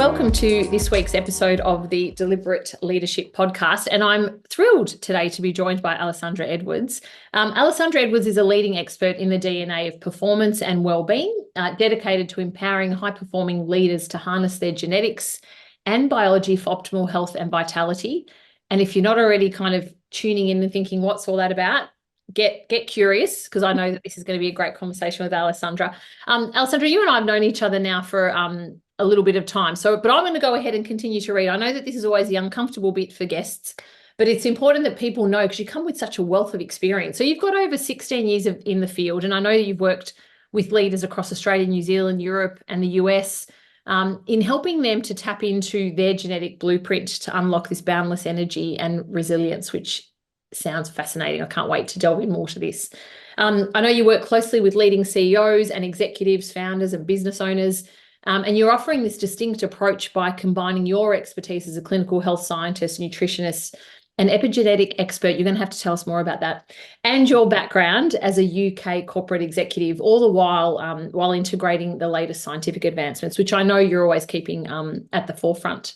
welcome to this week's episode of the Deliberate Leadership Podcast. And I'm thrilled today to be joined by Alessandra Edwards. Alessandra Edwards is a leading expert in the DNA of performance and well-being, dedicated to empowering high-performing leaders to harness their genetics and biology for optimal health and vitality. And if you're not already kind of tuning in and thinking, what's all that about? Get curious, because I know that this is going to be a great conversation with Alessandra. Alessandra, you and I have known each other now for a little bit of time. But I'm going to go ahead and continue to read. I know that this is always the uncomfortable bit for guests, but it's important that people know, because you come with such a wealth of experience. So you've got over 16 years in the field, and I know that you've worked with leaders across Australia, New Zealand, Europe, and the US in helping them to tap into their genetic blueprint to unlock this boundless energy and resilience, which sounds fascinating. I can't wait to delve in more to this. I know you work closely with leading CEOs and executives, founders, and business owners. And you're offering this distinct approach by combining your expertise as a clinical health scientist, nutritionist, and epigenetic expert. You're going to have to tell us more about that. And your background as a UK corporate executive, all the while integrating the latest scientific advancements, which I know you're always keeping at the forefront.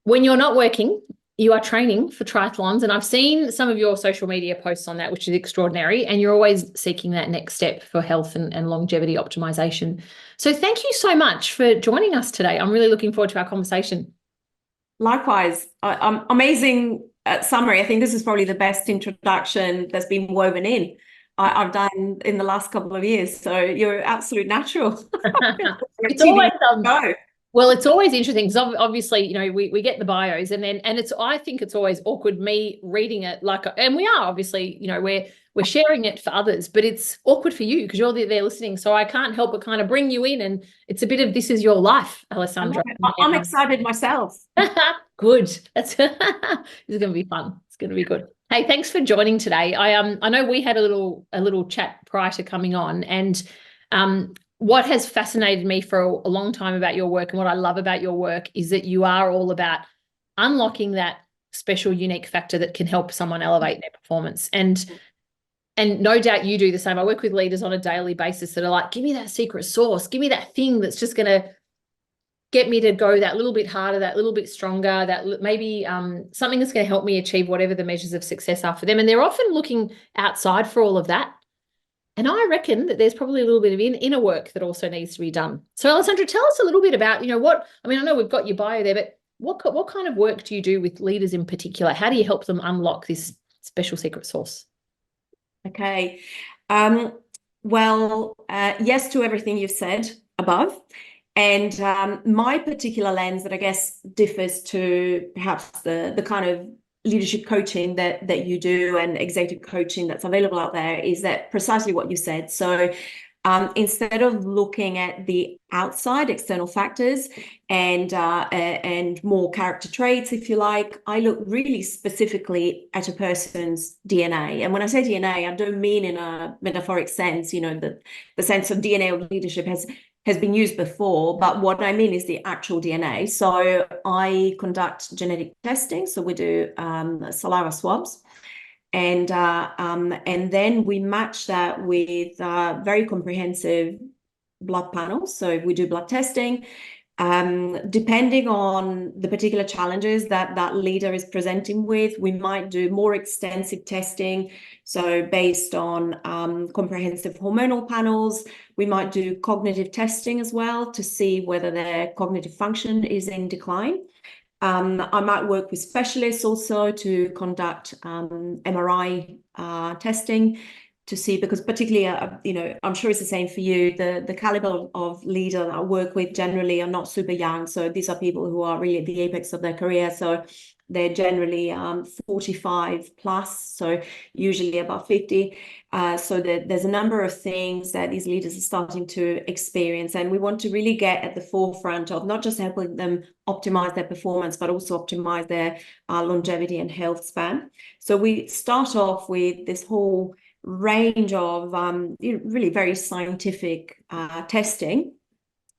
When you're not working, you are training for triathlons, and I've seen some of your social media posts on that, which is extraordinary, and you're always seeking that next step for health and longevity optimization. So thank you so much for joining us today. I'm really looking forward to our conversation. Likewise, amazing summary. I think this is probably the best introduction that's been woven in I've done in the last couple of years. So you're absolute natural. It's always Well, it's always interesting because obviously, you know, we get the bios and I think it's always awkward me reading it and we are obviously, you know, we're sharing it for others, but it's awkward for you because you're there listening. So I can't help but kind of bring you in, and it's a bit of this is your life, Alessandra. I'm excited myself. Good. This is going to be fun. It's going to be good. Hey, thanks for joining today. I know we had a little chat prior to coming on, and what has fascinated me for a long time about your work and what I love about your work is that you are all about unlocking that special, unique factor that can help someone elevate their performance. And no doubt you do the same. I work with leaders on a daily basis that are like, give me that secret sauce. Give me that thing that's just going to get me to go that little bit harder, that little bit stronger, that maybe something that's going to help me achieve whatever the measures of success are for them. And they're often looking outside for all of that. And I reckon that there's probably a little bit of inner work that also needs to be done. So Alessandra, tell us a little bit about, I know we've got your bio there, but what kind of work do you do with leaders in particular? How do you help them unlock this special secret sauce? Okay. Yes to everything you've said above. And my particular lens that I guess differs to perhaps the kind of leadership coaching that you do and executive coaching that's available out there is that precisely what you said. So instead of looking at the outside external factors and more character traits, if you like, I look really specifically at a person's DNA. And when I say DNA, I don't mean in a metaphoric sense, you know, the sense of DNA of leadership has been used before, but what I mean is the actual DNA. So I conduct genetic testing. So we do saliva swabs, and then we match that with very comprehensive blood panels. So we do blood testing. Depending on the particular challenges that leader is presenting with, we might do more extensive testing. So based on comprehensive hormonal panels, we might do cognitive testing as well to see whether their cognitive function is in decline. I might work with specialists also to conduct MRI testing to see, because particularly, I'm sure it's the same for you, the caliber of leader that I work with generally are not super young. So these are people who are really at the apex of their career. So they're generally 45 plus, so usually about 50. So there's a number of things that these leaders are starting to experience. And we want to really get at the forefront of not just helping them optimize their performance, but also optimize their longevity and health span. So we start off with this whole range of really very scientific testing,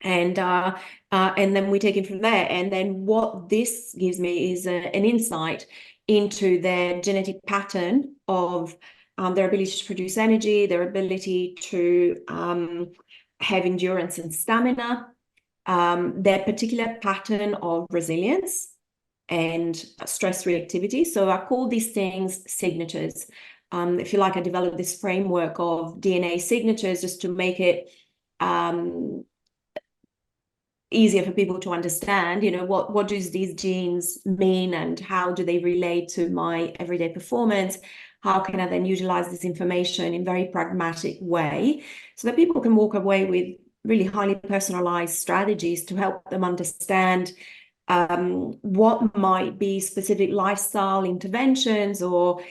and then we take it from there. And then what this gives me is an insight into their genetic pattern of their ability to produce energy, their ability to have endurance and stamina, their particular pattern of resilience and stress reactivity. So I call these things signatures. If you like, I developed this framework of DNA signatures just to make it easier for people to understand, what does these genes mean and how do they relate to my everyday performance? How can I then utilize this information in a very pragmatic way so that people can walk away with really highly personalized strategies to help them understand what might be specific lifestyle interventions or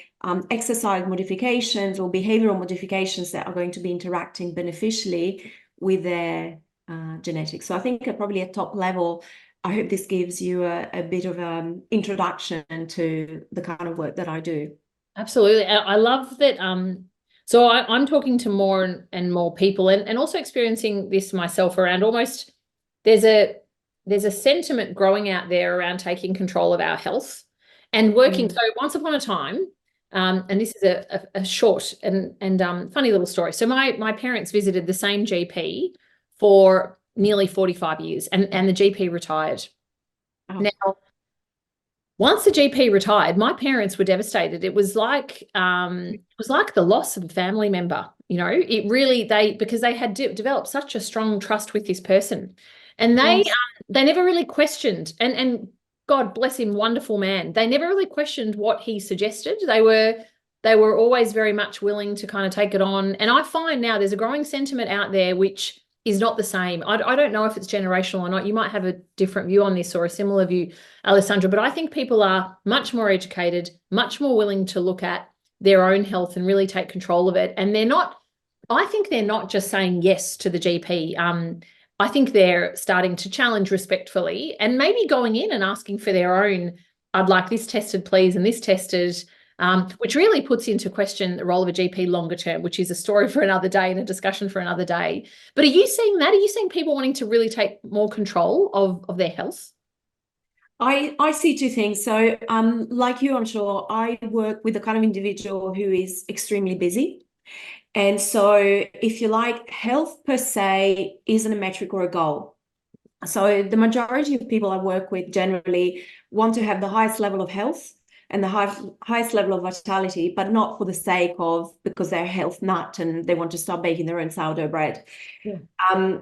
exercise modifications or behavioral modifications that are going to be interacting beneficially with their genetics. So I think probably at top level, I hope this gives you a bit of an introduction to the kind of work that I do. Absolutely. I love that. So I'm talking to more and more people and also experiencing this myself around almost there's a sentiment growing out there around taking control of our health and working. So once upon a time, and this is a short and funny little story. So my parents visited the same GP for nearly 45 years and the GP retired. Oh. Now, once the GP retired, my parents were devastated. It was like the loss of a family member. It really because they had developed such a strong trust with this person, and they never really questioned. And God bless him, wonderful man. They never really questioned what he suggested. They were always very much willing to kind of take it on. And I find now there's a growing sentiment out there which is not the same. I don't know if it's generational or not. You might have a different view on this or a similar view, Alessandra, but I think people are much more educated, much more willing to look at their own health and really take control of it. And I think they're not just saying yes to the GP. I think they're starting to challenge respectfully and maybe going in and asking for their own, I'd like this tested, please, and this tested, which really puts into question the role of a GP longer term, which is a story for another day and a discussion for another day. But are you seeing that? Are you seeing people wanting to really take more control of their health? I see two things. So like you, I'm sure, I work with the kind of individual who is extremely busy. And so if you like, health per se isn't a metric or a goal. So the majority of people I work with generally want to have the highest level of health and the highest level of vitality, but not for the sake of because they're a health nut and they want to start baking their own sourdough bread. Yeah.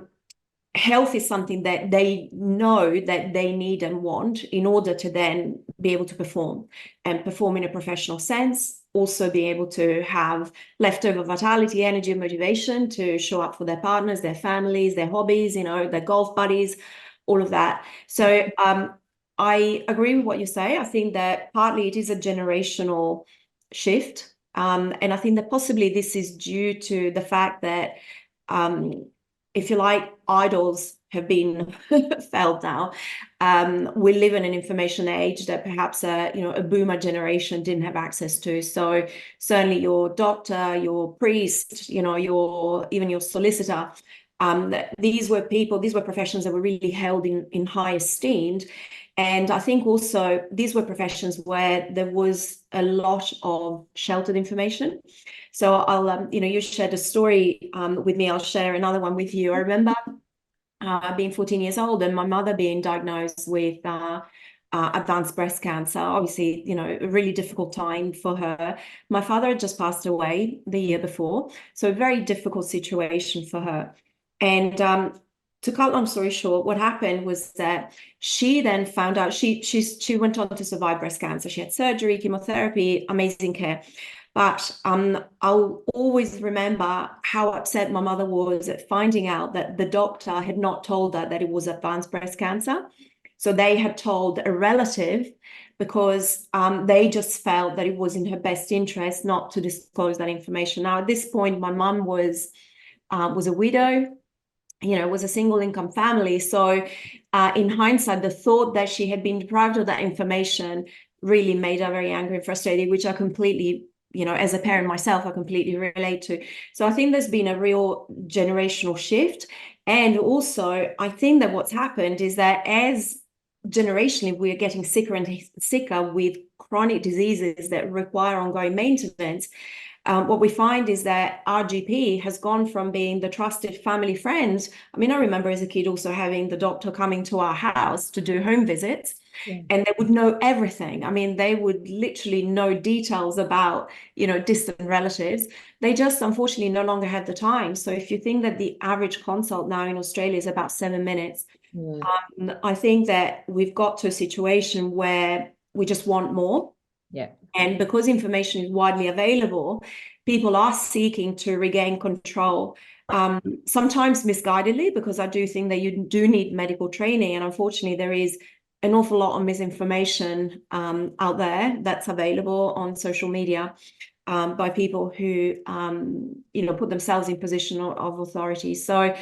Health is something that they know that they need and want in order to then be able to perform and perform in a professional sense, also be able to have leftover vitality, energy, and motivation to show up for their partners, their families, their hobbies, their golf buddies, all of that. So I agree with what you say. I think that partly it is a generational shift. And I think that possibly this is due to the fact that if you like, idols have been felt now. We live in an information age that perhaps a boomer generation didn't have access to. So certainly your doctor, your priest, even your solicitor, these were professions that were really held in high esteem. And I think also these were professions where there was a lot of sheltered information. So I'll, you shared a story with me. I'll share another one with you. I remember being 14 years old and my mother being diagnosed with advanced breast cancer. Obviously, a really difficult time for her. My father had just passed away the year before. So a very difficult situation for her. And to cut long story short, what happened was that she then found out she went on to survive breast cancer. She had surgery, chemotherapy, amazing care. But I'll always remember how upset my mother was at finding out that the doctor had not told her that it was advanced breast cancer. So they had told a relative because they just felt that it was in her best interest not to disclose that information. Now, at this point, my mum was a widow. Was a single income family. So in hindsight, the thought that she had been deprived of that information really made her very angry and frustrated, which I completely, as a parent myself, I completely relate to. So I think there's been a real generational shift. And also, I think that what's happened is that as generationally, we're getting sicker and sicker with chronic diseases that require ongoing maintenance. what we find is that our GP has gone from being the trusted family friend. I mean, I remember as a kid also having the doctor coming to our house to do home visits. Yeah. And they would know everything. I mean, they would literally know details about, distant relatives. They just unfortunately no longer have the time. So if you think that the average consult now in Australia is about 7 minutes, I think that we've got to a situation where we just want more. Yeah. And because information is widely available, people are seeking to regain control. Sometimes misguidedly, because I do think that you do need medical training. And unfortunately, there is an awful lot of misinformation out there that's available on social media by people who, put themselves in position of authority. So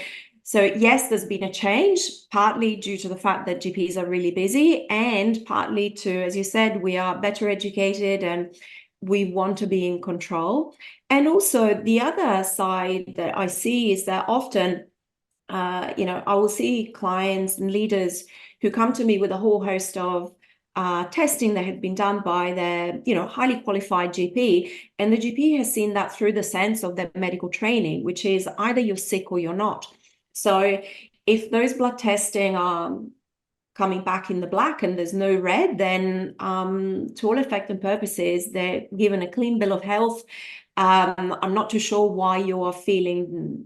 yes, there's been a change, partly due to the fact that GPs are really busy, and partly to, as you said, we are better educated and we want to be in control. And also the other side that I see is that often, I will see clients and leaders who come to me with a whole host of testing that had been done by their, highly qualified GP. And the GP has seen that through the sense of their medical training, which is either you're sick or you're not. So if those blood testing are coming back in the black and there's no red, then to all effect and purposes, they're given a clean bill of health. I'm not too sure why you're feeling,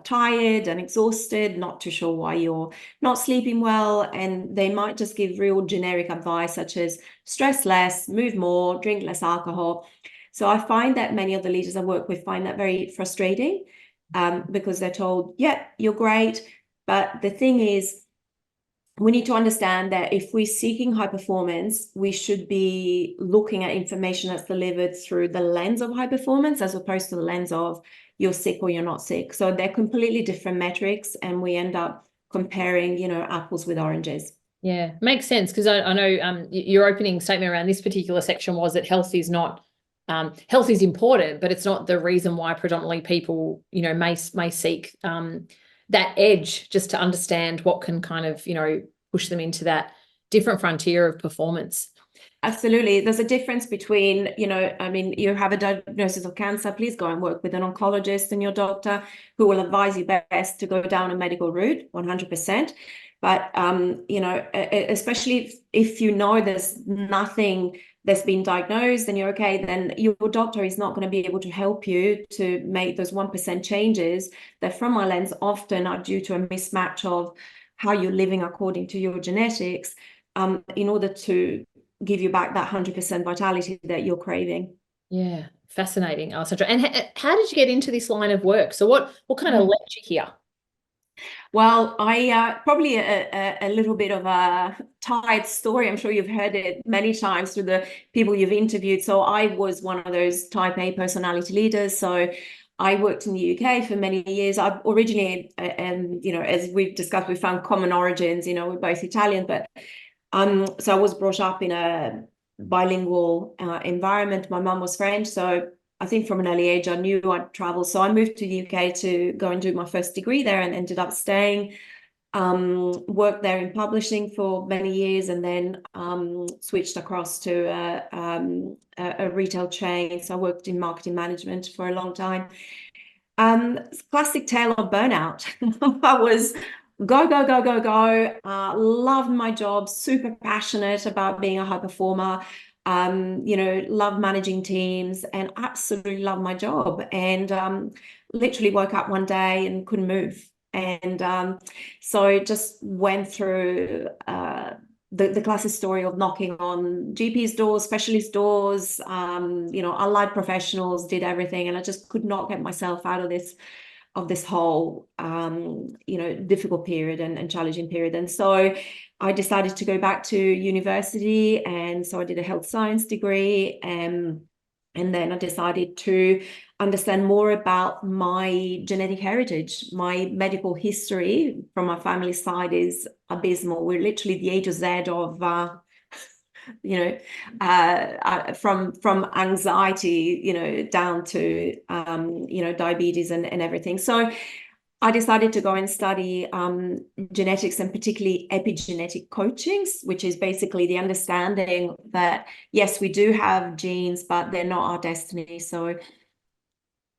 tired and exhausted, not too sure why you're not sleeping well. And they might just give real generic advice, such as stress less, move more, drink less alcohol. So I find that many of the leaders I work with find that very frustrating because they're told, yeah, you're great. But the thing is, we need to understand that if we're seeking high performance, we should be looking at information that's delivered through the lens of high performance as opposed to the lens of you're sick or you're not sick. So they're completely different metrics, and we end up comparing, apples with oranges. Yeah, makes sense, because I know your opening statement around this particular section was that health is not health is important, but it's not the reason why predominantly people, may seek that edge, just to understand what can kind of, push them into that different frontier of performance. Absolutely. There's a difference between, you have a diagnosis of cancer, please go and work with an oncologist and your doctor who will advise you best to go down a medical route, 100%. But, especially if there's nothing that's been diagnosed and you're okay, then your doctor is not going to be able to help you to make those 1% changes that, from my lens, often are due to a mismatch of how you're living according to your genetics, in order to give you back that 100% vitality that you're craving. Yeah, fascinating, Alessandra. And how did you get into this line of work? So what kind of led you here? Well, I probably a little bit of a tired story. I'm sure you've heard it many times through the people you've interviewed. So I was one of those type A personality leaders. So I worked in the UK for many years. I originally, as we've discussed, we found common origins. We're both Italian, but so I was brought up in a bilingual environment. My mum was French, so I think from an early age, I knew I'd travel. So I moved to the UK to go and do my first degree there, and ended up staying, worked there in publishing for many years, and then switched across to a retail chain. So I worked in marketing management for a long time. Classic tale of burnout. I was go, loved my job, super passionate about being a high performer. Love managing teams and absolutely love my job, and literally woke up one day and couldn't move. And so just went through the classic story of knocking on GPs' doors, specialist doors, allied professionals, did everything. And I just could not get myself out of this whole, difficult period and challenging period. And so I decided to go back to university. And so I did a health science degree. And then I decided to understand more about my genetic heritage. My medical history from my family side is abysmal. We're literally the A to Z of from anxiety, down to, diabetes and everything. So I decided to go and study genetics, and particularly epigenetic coachings, which is basically the understanding that, yes, we do have genes, but they're not our destiny. So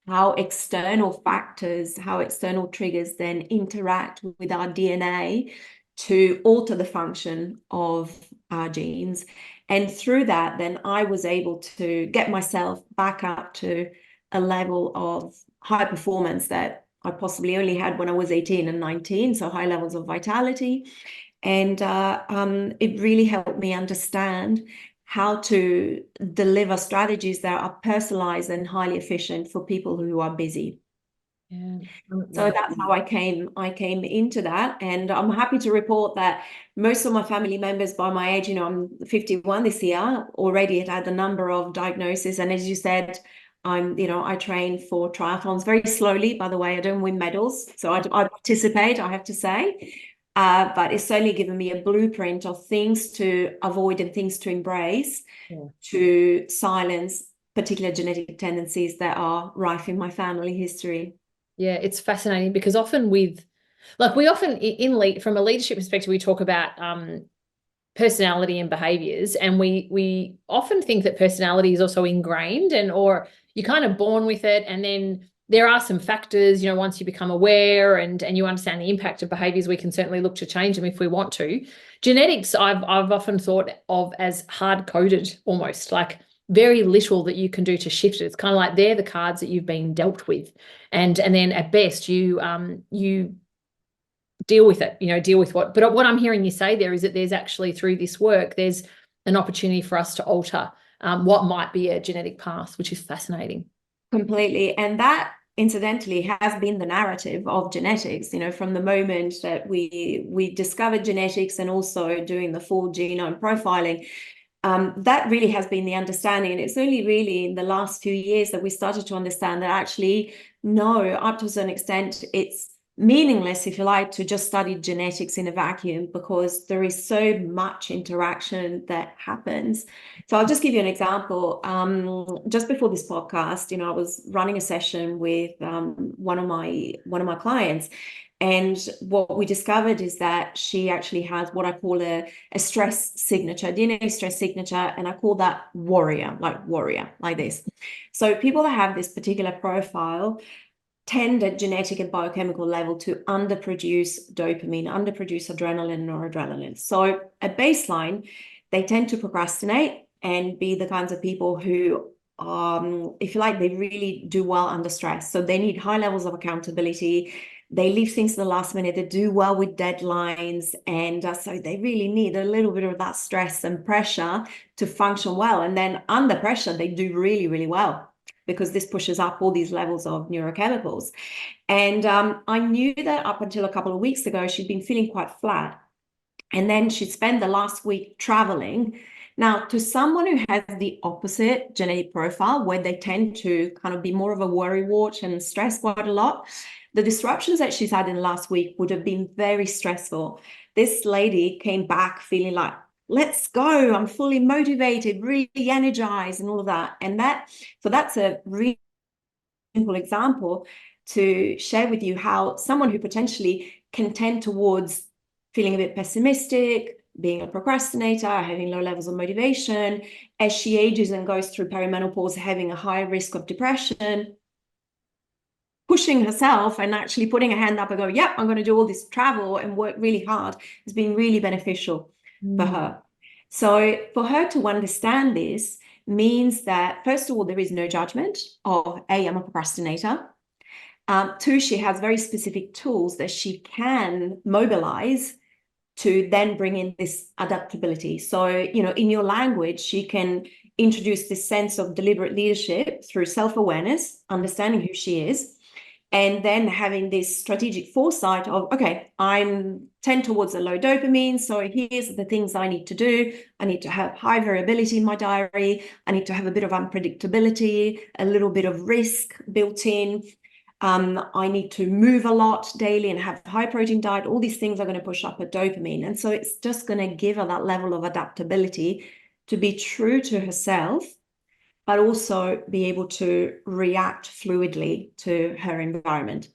how external factors, how external triggers then interact with our DNA to alter the function of our genes. And through that, then I was able to get myself back up to a level of high performance that I possibly only had when I was 18 and 19, so high levels of vitality. And it really helped me understand how to deliver strategies that are personalized and highly efficient for people who are busy. Yeah. So that's how I came into that. And I'm happy to report that most of my family members by my age, I'm 51 this year, already had a number of diagnoses. And as you said, I train for triathlons very slowly, by the way. I don't win medals, so I participate, I have to say. But it's certainly given me a blueprint of things to avoid and things to embrace, to silence particular genetic tendencies that are rife in my family history. Yeah, it's fascinating because often from a leadership perspective, we talk about personality and behaviors, and we often think that personality is also ingrained or you're kind of born with it, and then there are some factors, once you become aware and you understand the impact of behaviors, we can certainly look to change them if we want to. Genetics, I've often thought of as hard-coded, almost like very little that you can do to shift it. It's kind of like they're the cards that you've been dealt with, and then at best you deal with it, deal with but what I'm hearing you say there is that there's actually, through this work, there's an opportunity for us to alter what might be a genetic path, which is fascinating. Completely. And that, incidentally, has been the narrative of genetics, from the moment that we discovered genetics and also doing the full genome profiling. That really has been the understanding. And it's only really in the last few years that we started to understand that actually, no, up to a certain extent, it's meaningless, if you like, to just study genetics in a vacuum, because there is so much interaction that happens. So I'll just give you an example. Just before this podcast, I was running a session with one of my clients. And what we discovered is that she actually has what I call a stress signature, DNA stress signature, and I call that warrior, like this. So people that have this particular profile tend at genetic and biochemical level to underproduce dopamine, underproduce adrenaline and noradrenaline. So at baseline, they tend to procrastinate and be the kinds of people who, if you like, they really do well under stress. So they need high levels of accountability. They leave things to the last minute. They do well with deadlines. And so they really need a little bit of that stress and pressure to function well. And then under pressure, they do really, really well, because this pushes up all these levels of neurochemicals. And I knew that up until a couple of weeks ago, she'd been feeling quite flat. And then she'd spent the last week traveling. Now, to someone who has the opposite genetic profile, where they tend to kind of be more of a worrywart and stress quite a lot, the disruptions that she's had in the last week would have been very stressful. This lady came back feeling like, let's go, I'm fully motivated, really energized, and all of that. And that's a really simple example to share with you how someone who potentially can tend towards feeling a bit pessimistic, being a procrastinator, having low levels of motivation, as she ages and goes through perimenopause, having a higher risk of depression, pushing herself and actually putting her hand up and go, yep, I'm going to do all this travel and work really hard, has been really beneficial for her. So for her to understand this means that, first of all, there is no judgment of, A, I'm a procrastinator. Two, she has very specific tools that she can mobilize to then bring in this adaptability. So, in your language, she can introduce this sense of deliberate leadership through self-awareness, understanding who she is, and then having this strategic foresight of, okay, I'm tend towards a low dopamine, so here's the things I need to do. I need to have high variability in my diary. I need to have a bit of unpredictability, a little bit of risk built in. I need to move a lot daily and have a high protein diet. All these things are going to push up her dopamine. And so it's just going to give her that level of adaptability to be true to herself, but also be able to react fluidly to her environment.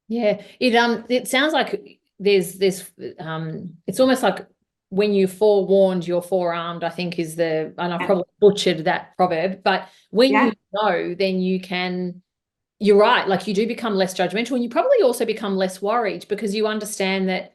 Yeah, it sounds like there's this it's almost like when you forewarned, you're forearmed, I think is the, and I've Yeah. probably butchered that proverb, but when Yeah. you know, then you can, you're right, like you do become less judgmental, and you probably also become less worried because you understand that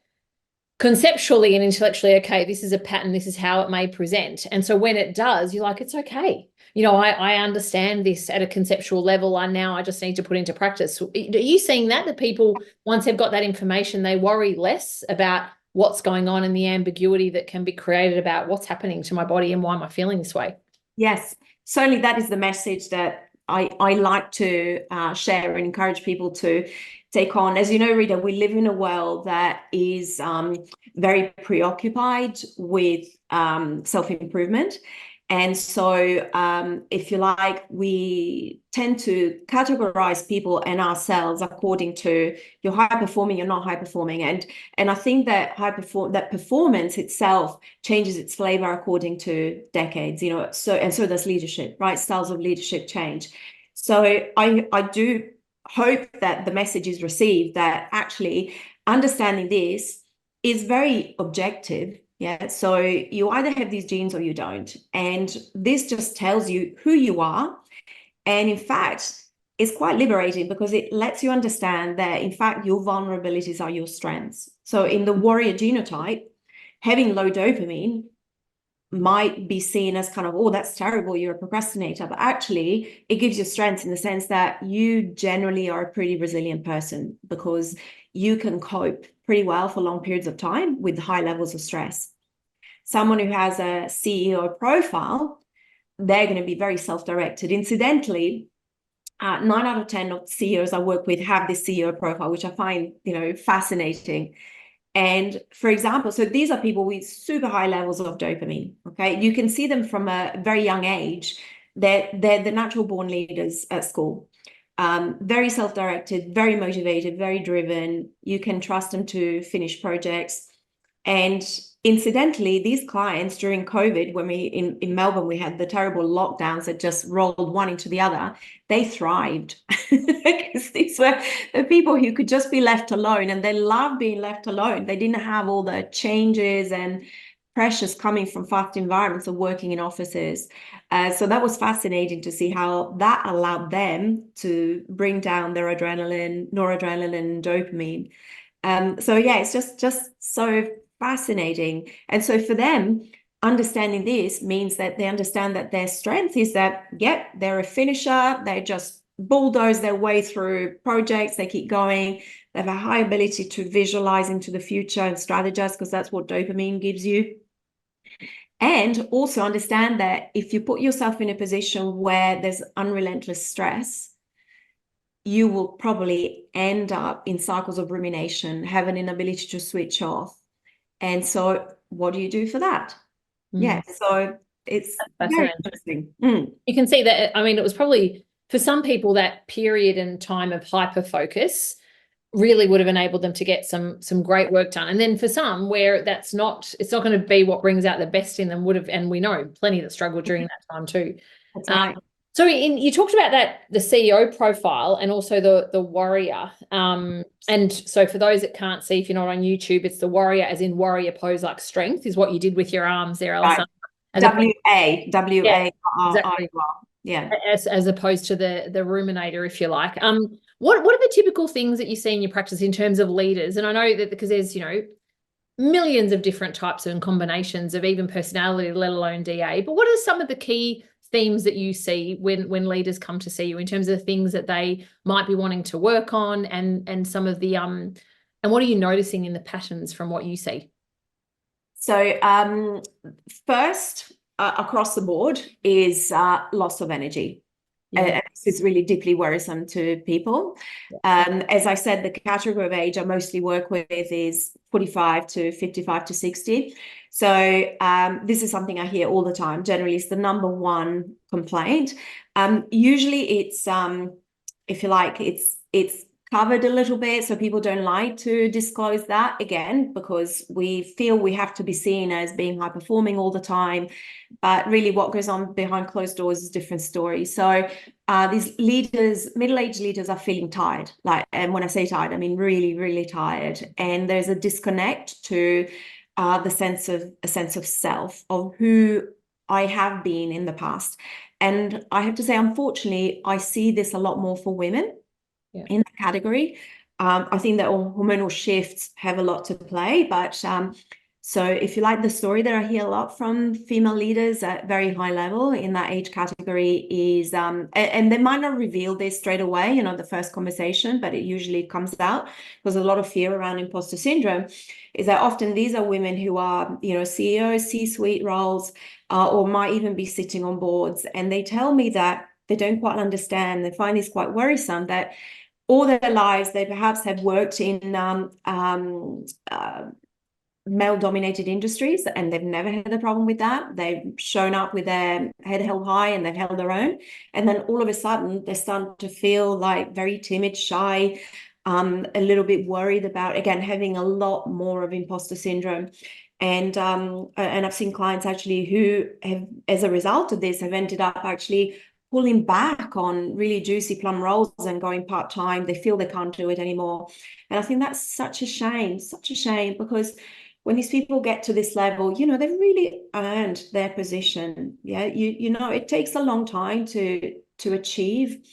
conceptually and intellectually, okay, this is a pattern, this is how it may present. And so when it does, you're like, it's okay. You know, I understand this at a conceptual level, and now I just need to put into practice. Are you seeing that people, once they've got that information, they worry less about what's going on and the ambiguity that can be created about what's happening to my body and why am I feeling this way? Yes, certainly that is the message that I like to share and encourage people to take on. As you know, Rita, we live in a world that is very preoccupied with self-improvement. And so, if you like, we tend to categorize people and ourselves according to you're high performing, you're not high performing. And I think that that performance itself changes its flavor according to decades, you know, so does leadership, right? Styles of leadership change. So I do hope that the message is received that actually understanding this is very objective. Yeah. So you either have these genes or you don't. And this just tells you who you are. And in fact, it's quite liberating because it lets you understand that, in fact, your vulnerabilities are your strengths. So in the warrior genotype, having low dopamine might be seen as kind of, oh, that's terrible, you're a procrastinator. But actually, it gives you strength in the sense that you generally are a pretty resilient person because you can cope pretty well for long periods of time with high levels of stress. Someone who has a CEO profile, they're going to be very self-directed. Incidentally, 9 out of 10 of CEOs I work with have this CEO profile, which I find, you know, fascinating. And for example, so these are people with super high levels of dopamine. Okay, you can see them from a very young age. They're the natural born leaders at school. Very self-directed, very motivated, very driven. You can trust them to finish projects. And incidentally, these clients during COVID, when in Melbourne, we had the terrible lockdowns that just rolled one into the other, they thrived because these were the people who could just be left alone, and they loved being left alone. They didn't have all the changes and pressures coming from fast environments of working in offices. So that was fascinating to see how that allowed them to bring down their adrenaline, noradrenaline, and dopamine. So yeah, it's just so fascinating. And so for them, understanding this means that they understand that their strength is that, yeah, they're a finisher. They just bulldoze their way through projects. They keep going. They have a high ability to visualize into the future and strategize because that's what dopamine gives you. And also understand that if you put yourself in a position where there's unrelentless stress, you will probably end up in cycles of rumination, have an inability to switch off. And so what do you do for that? Yeah, so it's very interesting. You can see that, I mean, it was probably for some people that period and time of hyper focus really would have enabled them to get some great work done. And then for some where that's not, it's not going to be what brings out the best in them would have, and we know plenty that struggled during that time too. That's right. So you talked about that, the CEO profile and also the warrior. And so for those that can't see, if you're not on YouTube, it's the warrior as in warrior pose like strength is what you did with your arms there, Alessandra. Right. W-A-R-R-I. Yeah. As opposed to the ruminator, if you like. What are the typical things that you see in your practice in terms of leaders? And I know that because there's, you know, millions of different types and combinations of even personality, let alone DA. But what are some of the key themes that you see when leaders come to see you in terms of the things that they might be wanting to work on and some of the and what are you noticing in the patterns from what you see? So first across the board is loss of energy. Yeah. This is really deeply worrisome to people. Yeah. As I said, the category of age I mostly work with is 45 to 55 to 60. So this is something I hear all the time. Generally, it's the number one complaint. Usually it's, if you like, it's covered a little bit, so people don't like to disclose that, again, because we feel we have to be seen as being high performing all the time. But really what goes on behind closed doors is a different story. So these leaders, middle-aged leaders, are feeling tired. And when I say tired, I mean really, really tired. And there's a disconnect to a sense of self, of who I have been in the past. And I have to say, unfortunately, I see this a lot more for women in that category. I think that hormonal shifts have a lot to play, but so if you like the story that I hear a lot from female leaders at very high level in that age category is, and they might not reveal this straight away, the first conversation, but it usually comes out because a lot of fear around imposter syndrome is that often these are women who are, CEOs, C-suite roles, or might even be sitting on boards. And they tell me that they don't quite understand. They find this quite worrisome, that all their lives they perhaps have worked in male-dominated industries, and they've never had a problem with that. They've shown up with their head held high and they've held their own. And then all of a sudden, they're starting to feel like very timid, shy, a little bit worried about, again, having a lot more of imposter syndrome. And I've seen clients actually who have, as a result of this, have ended up actually pulling back on really juicy plum roles and going part-time. They feel they can't do it anymore. And I think that's such a shame, because when these people get to this level, they've really earned their position. Yeah, it takes a long time to achieve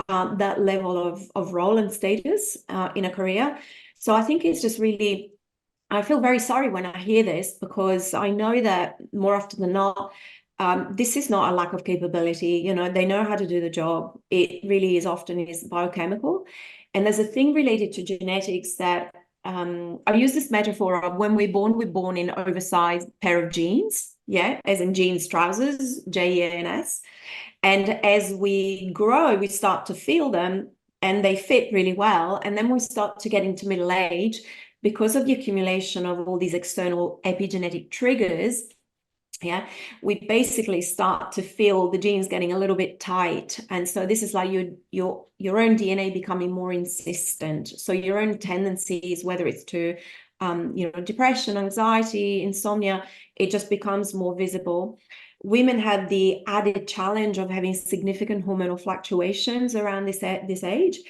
that level of role and status in a career. So I think it's just really, I feel very sorry when I hear this, because I know that more often than not, this is not a lack of capability. They know how to do the job. It really is often biochemical. And there's a thing related to genetics that I use this metaphor of when we're born in oversized pair of jeans, as in jeans, trousers, Jeans. And as we grow, we start to feel them and they fit really well. And then we start to get into middle age, because of the accumulation of all these external epigenetic triggers. We basically start to feel the jeans getting a little bit tight. And so this is like your own DNA becoming more insistent. So your own tendencies, whether it's to depression, anxiety, insomnia, it just becomes more visible. Women have the added challenge of having significant hormonal fluctuations around this age.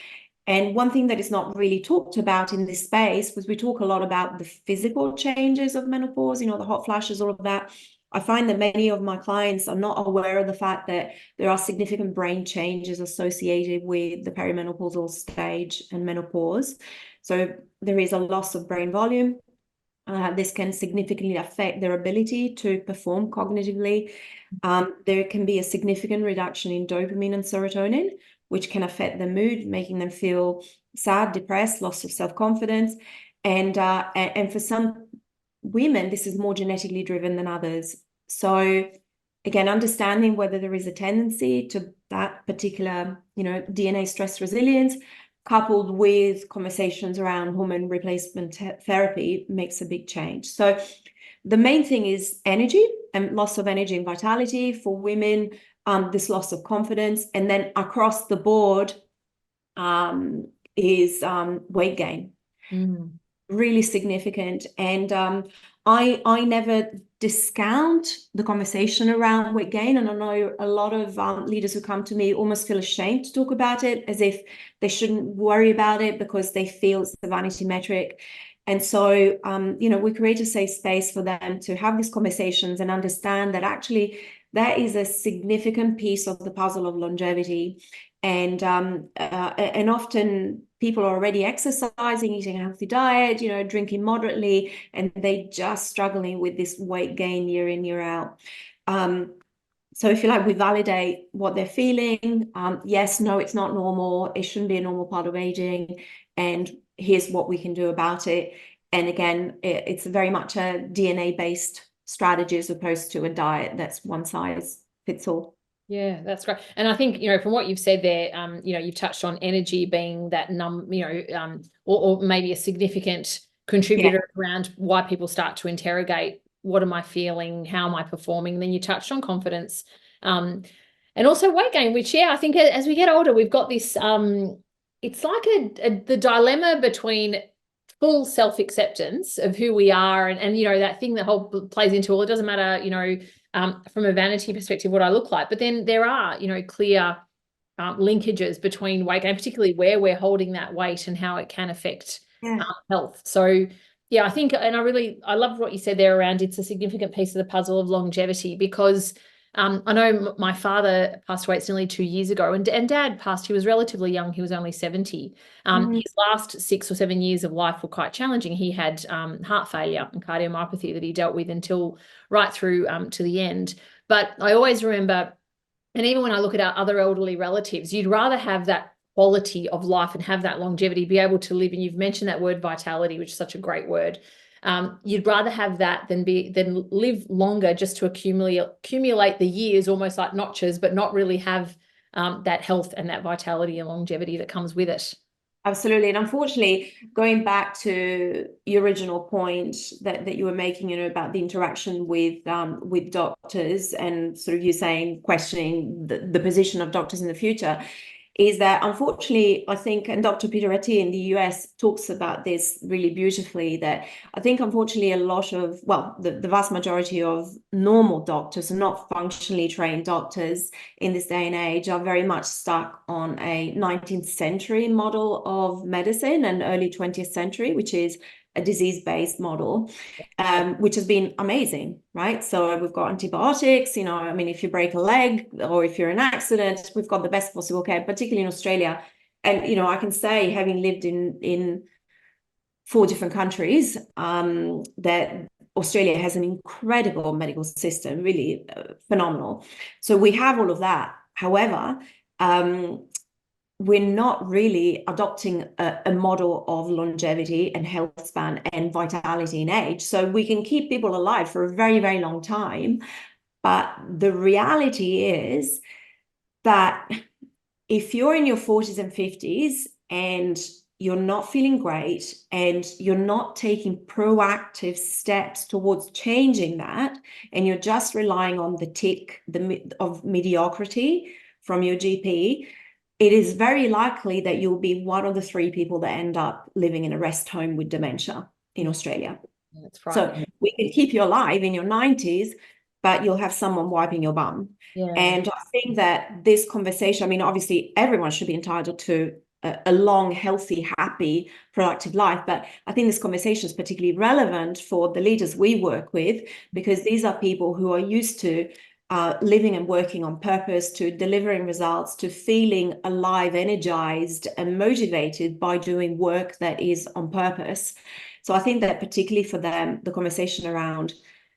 And one thing that is not really talked about in this space, was we talk a lot about the physical changes of menopause, the hot flashes, all of that. I find that many of my clients are not aware of the fact that there are significant brain changes associated with the perimenopausal stage and menopause. So there is a loss of brain volume. This can significantly affect their ability to perform cognitively. There can be a significant reduction in dopamine and serotonin, which can affect their mood, making them feel sad, depressed, loss of self-confidence. And for some women, this is more genetically driven than others. So again, understanding whether there is a tendency to that particular, DNA stress resilience, coupled with conversations around hormone replacement therapy, makes a big change. So the main thing is energy and loss of energy and vitality for women, this loss of confidence. And then across the board is weight gain. Really significant. And I never discount the conversation around weight gain. And I know a lot of leaders who come to me almost feel ashamed to talk about it, as if they shouldn't worry about it because they feel it's the vanity metric. And so, we create a safe space for them to have these conversations and understand that actually that is a significant piece of the puzzle of longevity. And often people are already exercising, eating a healthy diet, drinking moderately, and they just struggling with this weight gain year in, year out. So if you like, we validate what they're feeling. Yes, no, it's not normal. It shouldn't be a normal part of aging. And here's what we can do about it. And again, it's very much a DNA-based strategy as opposed to a diet that's one size fits all. Yeah, that's great. And I think, from what you've said there, you've touched on energy being that or maybe a significant contributor around why people start to interrogate, what am I feeling? How am I performing? And then you touched on confidence, and also weight gain, which, I think as we get older, we've got this, it's like the dilemma between full self-acceptance of who we are and you know, that thing that whole plays into, well, it doesn't matter, you know, from a vanity perspective, what I look like. But then there are, you know, clear linkages between weight and particularly where we're holding that weight and how it can affect health. So yeah, I think, and I love what you said there around it's a significant piece of the puzzle of longevity, because I know my father passed away, it's nearly 2 years ago, and Dad passed, he was relatively young, he was only 70. His last 6 or 7 years of life were quite challenging. He had heart failure and cardiomyopathy that he dealt with until right through to the end. But I always remember, and even when I look at our other elderly relatives, you'd rather have that quality of life and have that longevity, be able to live, and you've mentioned that word vitality, which is such a great word. You'd rather have that than live longer just to accumulate the years, almost like notches, but not really have that health and that vitality and longevity that comes with it. Absolutely. And unfortunately, going back to your original point that you were making, you know, about the interaction with doctors, and sort of you saying, questioning the position of doctors in the future, is that unfortunately, I think, and Dr. Peter Attia in the US talks about this really beautifully, that I think unfortunately a lot of, well, the vast majority of normal doctors, not functionally trained doctors in this day and age, are very much stuck on a 19th century model of medicine and early 20th century, which is a disease-based model, which has been amazing, right? So we've got antibiotics, you know, I mean, if you break a leg or if you're in an accident, we've got the best possible care, particularly in Australia. And, you know, I can say, having lived in 4 different countries, that Australia has an incredible medical system, really phenomenal. So we have all of that. However, we're not really adopting a model of longevity and health span and vitality in age. So we can keep people alive for a very, very long time. But the reality is that if you're in your 40s and 50s and you're not feeling great and you're not taking proactive steps towards changing that, and you're just relying on the tick of mediocrity from your GP, it is very likely that you'll be one of the 3 people that end up living in a rest home with dementia in Australia. That's right. So we can keep you alive in your 90s, but you'll have someone wiping your bum. Yeah. And I think that this conversation, I mean, obviously everyone should be entitled to a long, healthy, happy, productive life. But I think this conversation is particularly relevant for the leaders we work with, because these are people who are used to living and working on purpose, to delivering results, to feeling alive, energized, and motivated by doing work that is on purpose. So I think that particularly for them, the conversation around,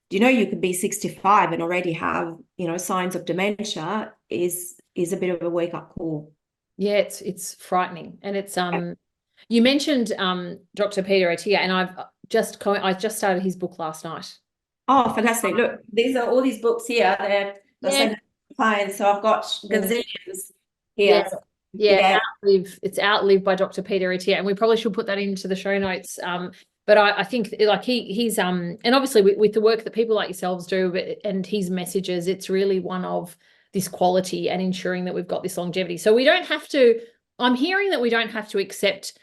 you know, you could be 65 and already have, you know, signs of dementia is a bit of a wake-up call. Yeah, it's frightening. And it's you mentioned Dr. Peter Attia, and I just started his book last night. Oh, fantastic. Look, these are all these books here. They're sent to clients, so I've got gazillions here. Yeah. It's Outlived by Dr. Peter Attia, and we probably should put that into the show notes. But I think like he's and obviously with the work that people like yourselves do, and his messages, it's really one of this quality and ensuring that we've got this longevity. So we don't have to, I'm hearing that we don't have to accept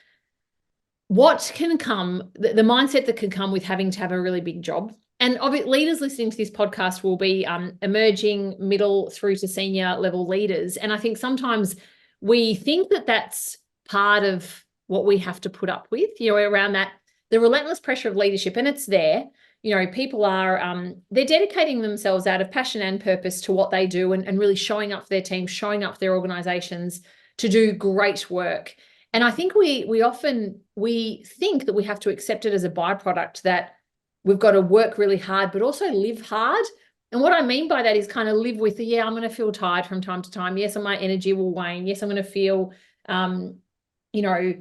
what can come, the mindset that can come with having to have a really big job. And leaders listening to this podcast will be emerging middle through to senior level leaders. And I think sometimes we think that that's part of what we have to put up with, you know, around that, the relentless pressure of leadership. And it's there, you know, people are, they're dedicating themselves out of passion and purpose to what they do, and really showing up for their team, showing up for their organizations to do great work. And I think we often think that we have to accept it as a byproduct, that we've got to work really hard, but also live hard. And what I mean by that is kind of live with the, yeah, I'm going to feel tired from time to time. Yes, my energy will wane. Yes, I'm going to feel, you know,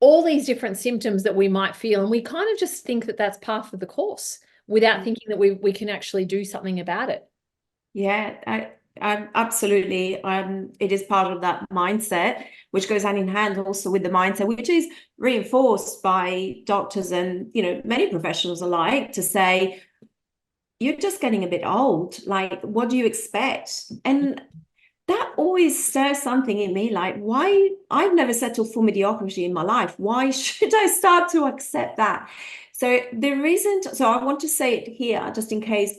all these different symptoms that we might feel. And we kind of just think that that's part of the course without thinking that we can actually do something about it. Yeah, I absolutely. It is part of that mindset, which goes hand in hand also with the mindset, which is reinforced by doctors and, you know, many professionals alike, to say, you're just getting a bit old. Like, what do you expect? And that always stirs something in me, like, why? I've never settled for mediocrity in my life. Why should I start to accept that? So there isn't, so I want to say it here, just in case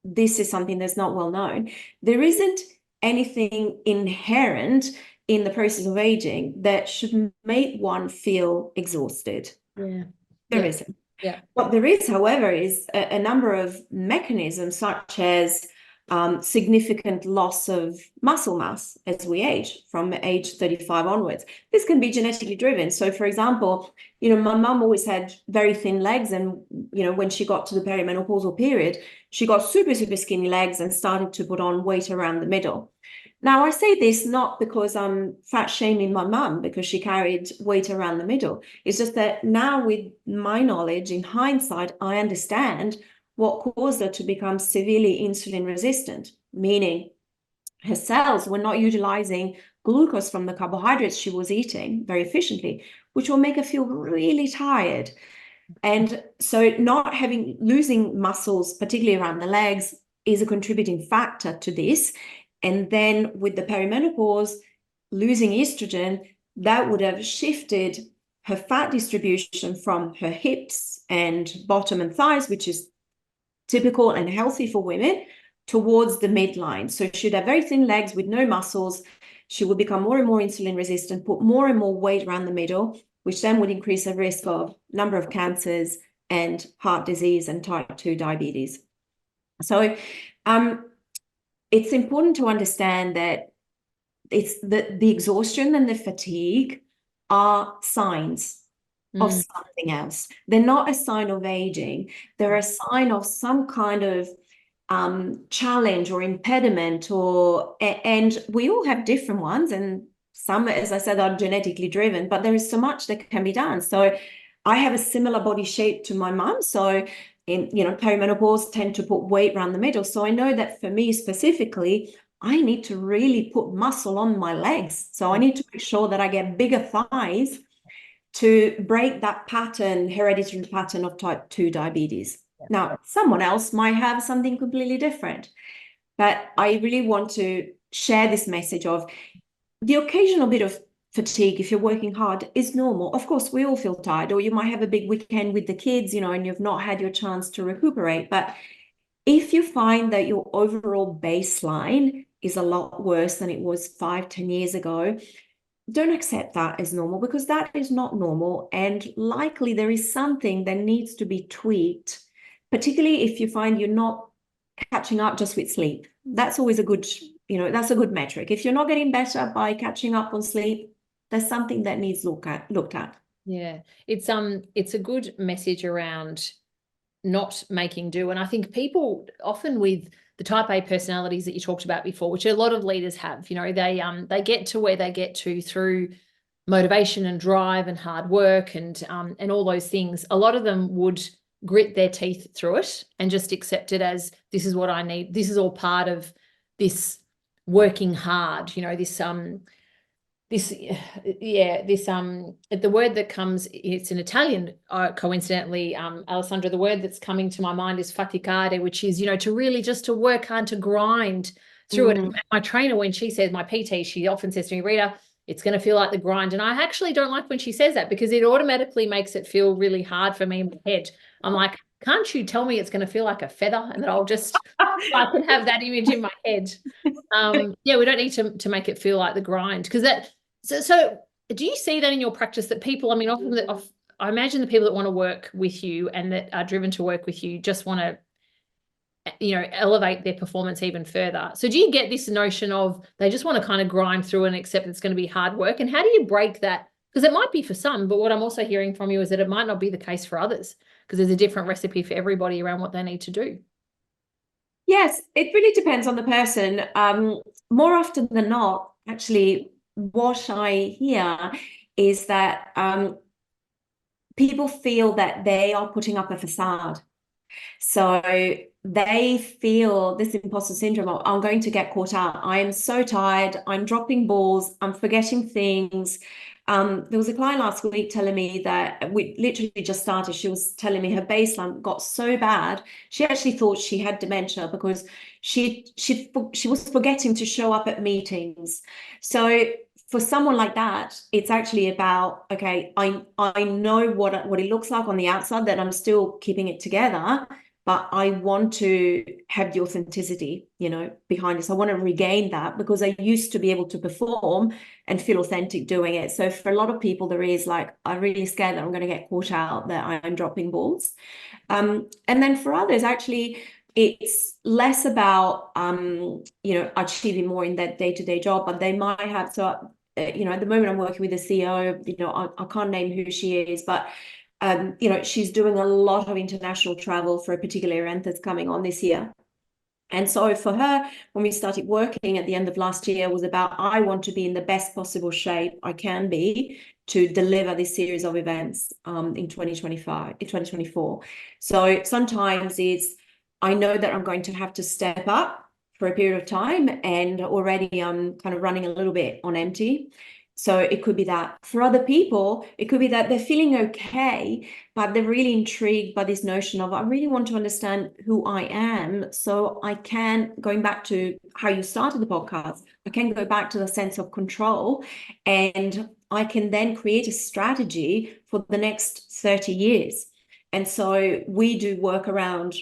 this is something that's not well known. There isn't anything inherent in the process of aging that should make one feel exhausted. Yeah. There isn't. Yeah. What there is, however, is a number of mechanisms, such as significant loss of muscle mass as we age, from age 35 onwards. This can be genetically driven. So, for example, my mum always had very thin legs, and when she got to the perimenopausal period, she got super, super skinny legs and started to put on weight around the middle. Now, I say this not because I'm fat shaming my mum because she carried weight around the middle. It's just that now, with my knowledge, in hindsight, I understand what caused her to become severely insulin resistant, meaning her cells were not utilizing glucose from the carbohydrates she was eating very efficiently, which will make her feel really tired. And so losing muscles, particularly around the legs, is a contributing factor to this. And then with the perimenopause, losing estrogen, that would have shifted her fat distribution from her hips and bottom and thighs, which is typical and healthy for women, towards the midline. So she'd have very thin legs with no muscles. She would become more and more insulin resistant, put more and more weight around the middle, which then would increase her risk of number of cancers and heart disease and type 2 diabetes. So it's important to understand that it's the exhaustion and the fatigue are signs of something else. They're not a sign of aging. They're a sign of some kind of challenge or impediment, and we all have different ones, and some, as I said, are genetically driven, but there is so much that can be done. So I have a similar body shape to my mum, so perimenopause tend to put weight around the middle. So I know that for me specifically, I need to really put muscle on my legs. So I need to make sure that I get bigger thighs to break that hereditary pattern of type 2 diabetes. Now, someone else might have something completely different, but I really want to share this message of the occasional bit of fatigue, if you're working hard, is normal. Of course, we all feel tired, or you might have a big weekend with the kids, and you've not had your chance to recuperate. But if you find that your overall baseline is a lot worse than it was 5-10 years ago, don't accept that as normal, because that is not normal. And likely there is something that needs to be tweaked, particularly if you find you're not catching up just with sleep. That's always a good, that's a good metric. If you're not getting better by catching up on sleep, there's something that needs looked at. Yeah, it's a good message around not making do. And I think people often with the type A personalities that you talked about before, which a lot of leaders have, they get to where they get to through motivation and drive and hard work and all those things. A lot of them would grit their teeth through it and just accept it as, this is what I need. This is all part of this working hard, the word that comes, it's in Italian, coincidentally, Alessandra, the word that's coming to my mind is faticare, which is, to really just to work hard, to grind through it. My trainer, when she says, my PT, she often says to me, Rita, it's going to feel like the grind. And I actually don't like when she says that, because it automatically makes it feel really hard for me in my head. I'm like, can't you tell me it's going to feel like a feather, and that I'll just, I can have that image in my head. We don't need to make it feel like the grind, because that, so do you see that in your practice, that people, often I imagine the people that want to work with you and that are driven to work with you just want to, elevate their performance even further. So do you get this notion of they just want to kind of grind through and accept it's going to be hard work? And how do you break that? Because it might be for some, but what I'm also hearing from you is that it might not be the case for others, because there's a different recipe for everybody around what they need to do. Yes, it really depends on the person. More often than not, actually, what I hear is that people feel that they are putting up a facade. So they feel this imposter syndrome of, I'm going to get caught out. I am so tired. I'm dropping balls. I'm forgetting things. There was a client last week telling me that we literally just started. She was telling me her baseline got so bad, she actually thought she had dementia because she was forgetting to show up at meetings. So for someone like that, it's actually about, okay, I know what it looks like on the outside, that I'm still keeping it together, but I want to have the authenticity, behind it. So I want to regain that, because I used to be able to perform and feel authentic doing it. So for a lot of people, there is like, I'm really scared that I'm going to get caught out, that I'm dropping balls. And then for others, actually, it's less about, achieving more in that day-to-day job, but they might have, so, at the moment I'm working with a CEO, I can't name who she is, but she's doing a lot of international travel for a particular event that's coming on this year. And so for her, when we started working at the end of last year, was about, I want to be in the best possible shape I can be to deliver this series of events in 2024. So sometimes I know that I'm going to have to step up for a period of time, and already I'm kind of running a little bit on empty. So it could be that. For other people, it could be that they're feeling okay, but they're really intrigued by this notion of, I really want to understand who I am. So I can, going back to how you started the podcast, I can go back to the sense of control, and I can then create a strategy for the next 30 years. And so we do work around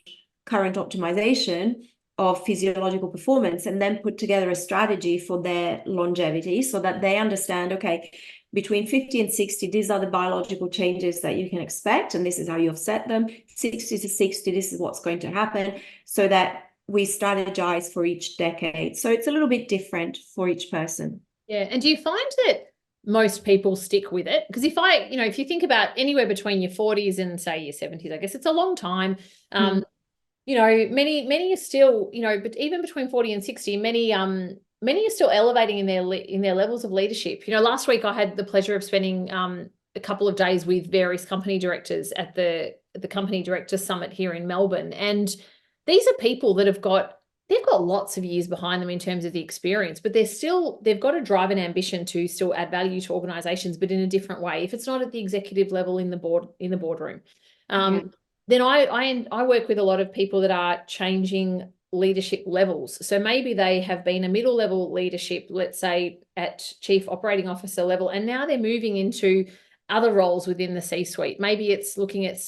current optimization of physiological performance, and then put together a strategy for their longevity, so that they understand, okay, between 50 and 60, these are the biological changes that you can expect, and this is how you offset them. 60 to 60, this is what's going to happen, so that we strategize for each decade. So it's a little bit different for each person. Yeah. And do you find that most people stick with it? Because if you think about anywhere between your 40s and say your 70s, I guess it's a long time. Many are still, but even between 40 and 60, many are still elevating in their levels of leadership. Last week I had the pleasure of spending a couple of days with various company directors at the Company Director Summit here in Melbourne. And these are people that they've got lots of years behind them in terms of the experience, but they've got a drive and ambition to still add value to organizations, but in a different way. If it's not at the executive level in the boardroom. Then I work with a lot of people that are changing leadership levels. So maybe they have been a middle level leadership, let's say at chief operating officer level, and now they're moving into other roles within the C-suite. Maybe it's looking at,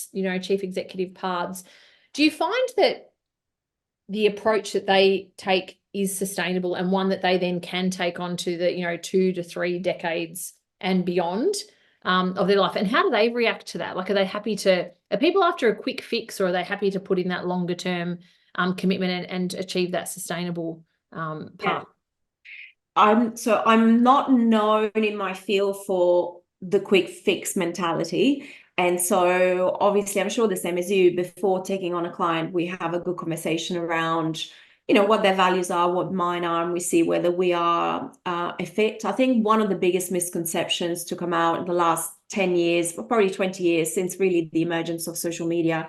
chief executive paths. Do you find that the approach that they take is sustainable, and one that they then can take on to the, 2 to 3 decades and beyond of their life? And how do they react to that? Like, are people after a quick fix, or are they happy to put in that longer term commitment and achieve that sustainable path? Yeah. I'm not known in my field for the quick fix mentality. And so obviously, I'm sure the same as you, before taking on a client, we have a good conversation around, what their values are, what mine are, and we see whether we are a fit. I think one of the biggest misconceptions to come out in the last 10 years, or probably 20 years, since really the emergence of social media,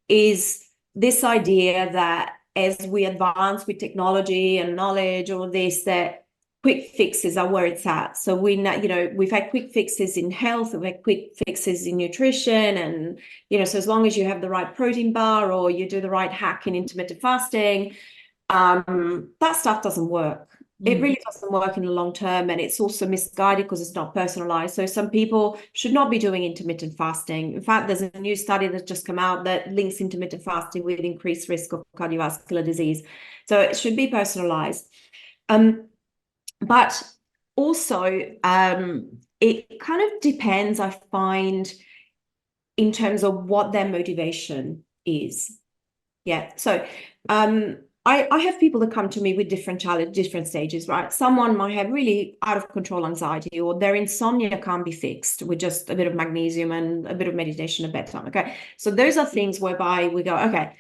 is this idea that as we advance with technology and knowledge, all this, that quick fixes are where it's at. So we've had quick fixes in health, we've had quick fixes in nutrition, and so as long as you have the right protein bar, or you do the right hack in intermittent fasting, that stuff doesn't work. It really doesn't work in the long term, and it's also misguided because it's not personalized. So some people should not be doing intermittent fasting. In fact, there's a new study that's just come out that links intermittent fasting with increased risk of cardiovascular disease. So it should be personalized. But also, it kind of depends, I find, in terms of what their motivation is. Yeah. So I have people that come to me with different stages, right? Someone might have really out of control anxiety, or their insomnia can't be fixed with just a bit of magnesium and a bit of meditation at bedtime. Okay. So those are things whereby we go, okay,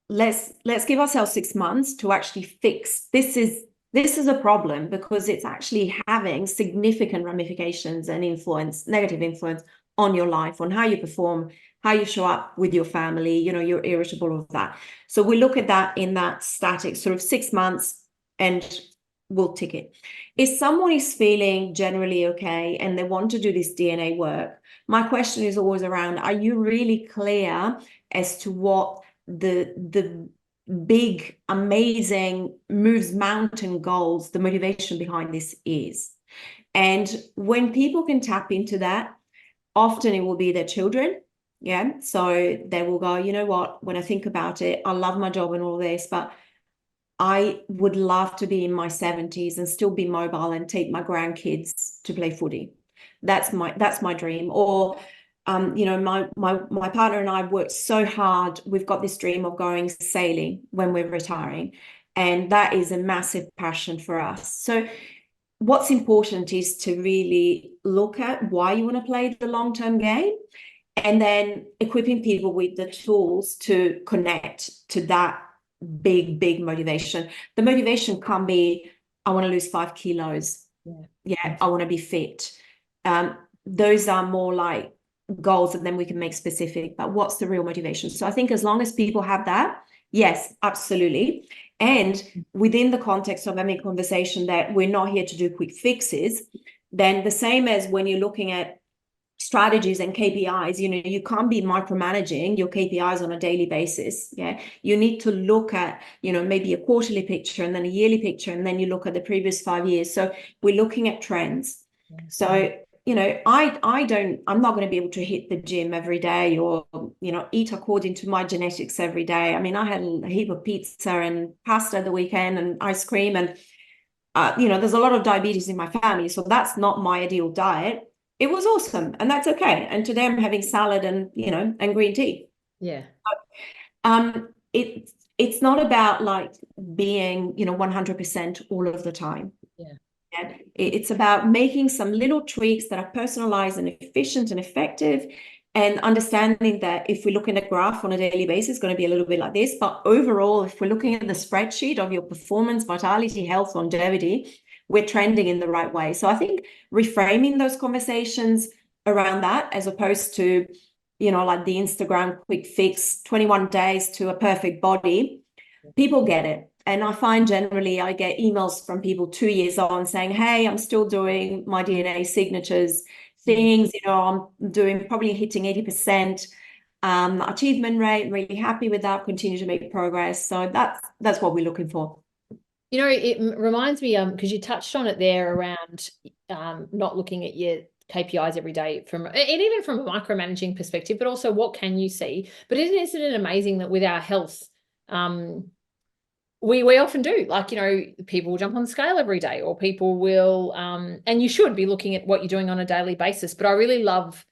let's give ourselves 6 months to actually fix. This is a problem, because it's actually having significant ramifications and negative influence on your life, on how you perform, how you show up with your family, you're irritable of that. So we look at that in that static sort of 6 months, and we'll tick it. If someone is feeling generally okay and they want to do this DNA work, my question is always around, are you really clear as to what the big, amazing, moves mountain goals, the motivation behind this is? And when people can tap into that, often it will be their children. Yeah. So they will go, you know what, when I think about it, I love my job and all this, but I would love to be in my 70s and still be mobile and take my grandkids to play footy. That's my dream. Or you know, my partner and I worked so hard. We've got this dream of going sailing when we're retiring. And that is a massive passion for us. So what's important is to really look at why you want to play the long-term game, and then equipping people with the tools to connect to that big motivation. The motivation can be, I want to lose 5 kilos. Yeah, I want to be fit. Those are more like goals, and then we can make specific, but what's the real motivation? So I think as long as people have that, yes, absolutely. And within the context of having a conversation that we're not here to do quick fixes, then the same as when you're looking at strategies and KPIs, you know, you can't be micromanaging your KPIs on a daily basis. Yeah. You need to look at, you know, maybe a quarterly picture and then a yearly picture, and then you look at the previous 5 years. So we're looking at trends. So, you know, I'm not going to be able to hit the gym every day or, you know, eat according to my genetics every day. I mean, I had a heap of pizza and pasta the weekend and ice cream, and, you know, there's a lot of diabetes in my family. So that's not my ideal diet. It was awesome, and that's okay. And today I'm having salad and, you know, and green tea. Yeah. It's not about like being, you know, 100% all of the time. Yeah. Yeah. It's about making some little tweaks that are personalized and efficient and effective, and understanding that if we're looking at a graph on a daily basis, it's going to be a little bit like this. But overall, if we're looking at the spreadsheet of your performance, vitality, health, longevity, we're trending in the right way. So I think reframing those conversations around that, as opposed to, you know, like the Instagram quick fix, 21 days to a perfect body, people get it. And I find generally I get emails from people 2 years on saying, hey, I'm still doing my DNA signatures things, you know, I'm doing, probably hitting 80% achievement rate, really happy with that, continue to make progress. So that's what we're looking for. You know, it reminds me, because you touched on it there around not looking at your KPIs every day and even from a micromanaging perspective, but also what can you see? But isn't it amazing that with our health, we often do, like, you know, people will jump on the scale every day, or people will, and you should be looking at what you're doing on a daily basis. But I really love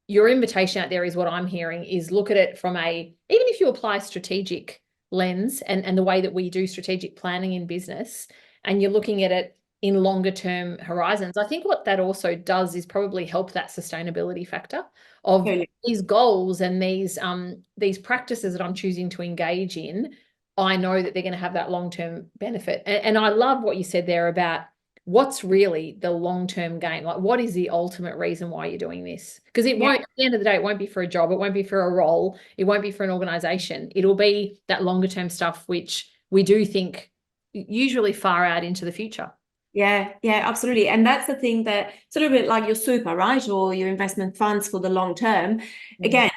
your invitation out there, is what I'm hearing, is look at it from even if you apply strategic lens and the way that we do strategic planning in business, and you're looking at it in longer term horizons, I think what that also does is probably help that sustainability factor of these goals and these practices that I'm choosing to engage in. I know that they're going to have that long-term benefit. And I love what you said there about what's really the long-term game. Like, what is the ultimate reason why you're doing this? Because it won't, at the end of the day, it won't be for a job. It won't be for a role. It won't be for an organization. It'll be that longer-term stuff, which we do think usually far out into the future. Yeah, absolutely. And that's the thing, that it's a little bit like your super, right? Or your investment funds for the long term. Again,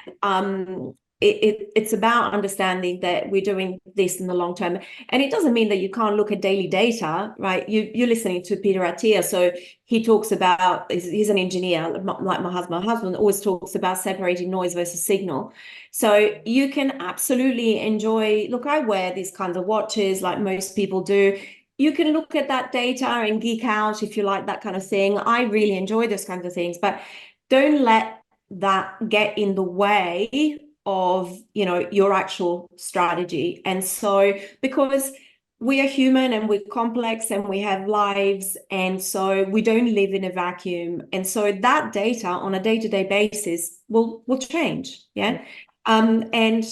it's about understanding that we're doing this in the long term. And it doesn't mean that you can't look at daily data, right? You're listening to Peter Attia. So he talks about, he's an engineer, like my husband. My husband always talks about separating noise versus signal. So you can absolutely enjoy, look, I wear these kinds of watches like most people do. You can look at that data and geek out if you like that kind of thing. I really enjoy those kinds of things, but don't let that get in the way of, you know, your actual strategy. And so, because we are human and we're complex and we have lives, and so we don't live in a vacuum. And so that data on a day-to-day basis will change. Yeah. And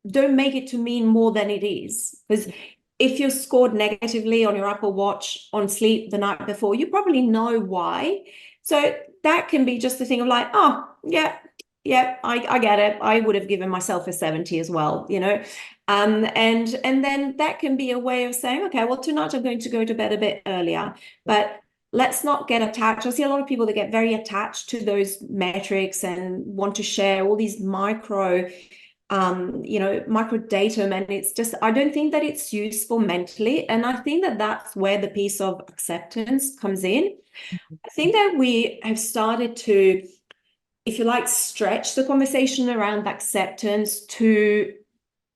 don't make it to mean more than it is, because if you scored negatively on your Apple Watch on sleep the night before, you probably know why. So that can be just a thing of like, oh, yeah, yeah, I get it. I would have given myself a 70 as well, you know. And then that can be a way of saying, okay, well, tonight I'm going to go to bed a bit earlier, but let's not get attached. I see a lot of people that get very attached to those metrics and want to share all these micro datum, and it's just, I don't think that it's useful mentally. And I think that that's where the piece of acceptance comes in. I think that we have started to, if you like, stretch the conversation around acceptance to,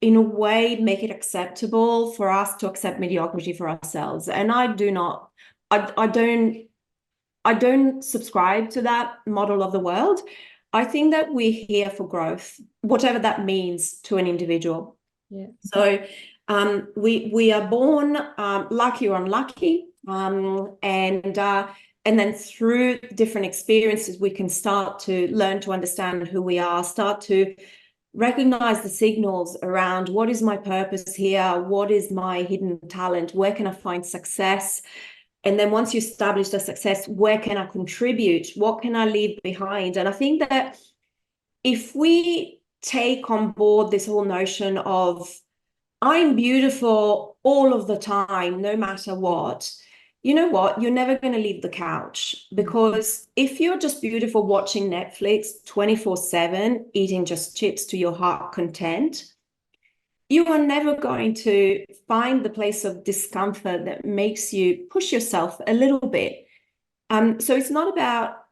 in a way, make it acceptable for us to accept mediocrity for ourselves. And I don't subscribe to that model of the world. I think that we're here for growth, whatever that means to an individual. Yeah. So we are born lucky or unlucky, and then through different experiences, we can start to learn to understand who we are, start to recognize the signals around what is my purpose here, what is my hidden talent, where can I find success? And then once you establish the success, where can I contribute? What can I leave behind? And I think that if we take on board this whole notion of I'm beautiful all of the time, no matter what, you know what? You're never going to leave the couch, because if you're just beautiful watching Netflix 24/7, eating just chips to your heart content, you are never going to find the place of discomfort that makes you push yourself a little bit. So it's not about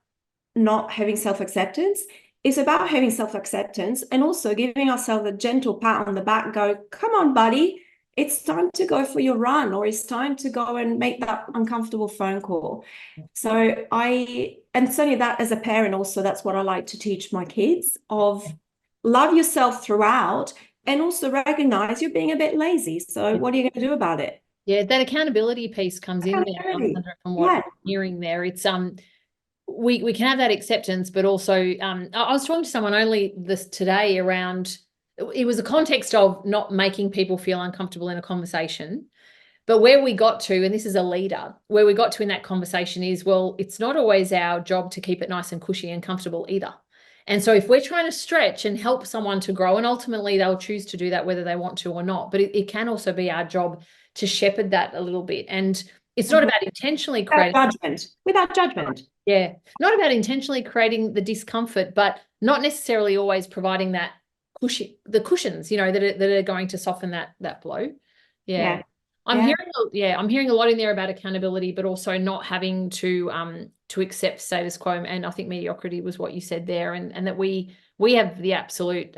not having self-acceptance. It's about having self-acceptance and also giving ourselves a gentle pat on the back, go, come on, buddy, it's time to go for your run, or it's time to go and make that uncomfortable phone call. So and certainly that as a parent also, that's what I like to teach my kids, of love yourself throughout, and also recognize you're being a bit lazy. So what are you going to do about it? Yeah, that accountability piece comes in there, Alessandra, from what I'm hearing there. It's we can have that acceptance, but also I was talking to someone only today around, it was a context of not making people feel uncomfortable in a conversation. But where we got to, and this is a leader, where we got to in that conversation is, well, it's not always our job to keep it nice and cushy and comfortable either. And so if we're trying to stretch and help someone to grow, and ultimately they'll choose to do that whether they want to or not, but it can also be our job to shepherd that a little bit. And it's not about intentionally creating without judgment. Yeah, not about intentionally creating the discomfort, but not necessarily always providing that cushions, that are going to soften that blow. Yeah. I'm hearing a lot in there about accountability, but also not having to accept status quo. And I think mediocrity was what you said there, and that we have the absolute